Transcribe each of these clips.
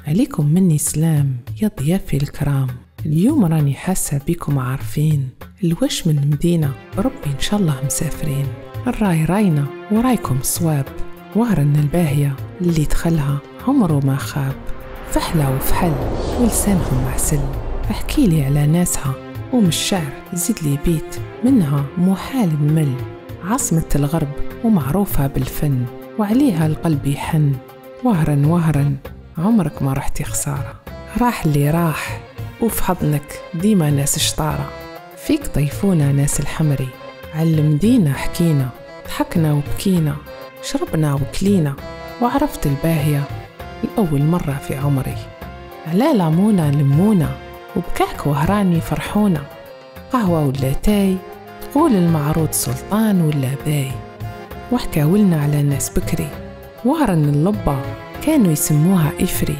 عليكم مني سلام يا ضيافي الكرام. اليوم راني حاسة بيكم عارفين الوش من مدينة ربي إن شاء الله مسافرين. الراي راينا ورايكم صواب، وهرن الباهية اللي دخلها عمره ما خاب. فحلة وفحل ولسانهم عسل، احكي لي على ناسها ومن الشعر زيد لي بيت منها مو حال نمل. عاصمة الغرب ومعروفة بالفن وعليها القلب يحن. وهرن وهرن عمرك ما رحتي خسارة، راح اللي راح وفي حضنك ديما ناس شطارة. فيك طيفونا ناس الحمري، علمدينا حكينا ضحكنا وبكينا، شربنا وكلينا وعرفت الباهية الأول مرة في عمري. على لامونا لمونا وبكعك وهراني فرحونا، قهوة ولا تاي تقول المعروض سلطان ولا باي. وحكاولنا على ناس بكري وهرن اللبة كانوا يسموها إفري.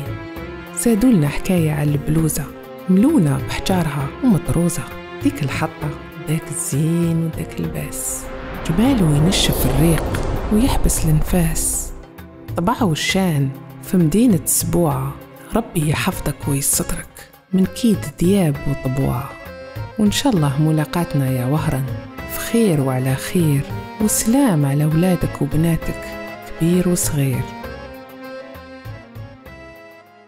زادولنا حكاية على البلوزة ملونة بحجارها ومطروزة، ديك الحطة داك الزين وداك الباس، جماله ينشف الريق ويحبس الانفاس. طبعه الشان في مدينة سبوعة، ربي يحفظك ويسترك من كيد دياب وطبوعة. وإن شاء الله ملاقاتنا يا وهرن في خير وعلى خير، وسلام على أولادك وبناتك كبير وصغير.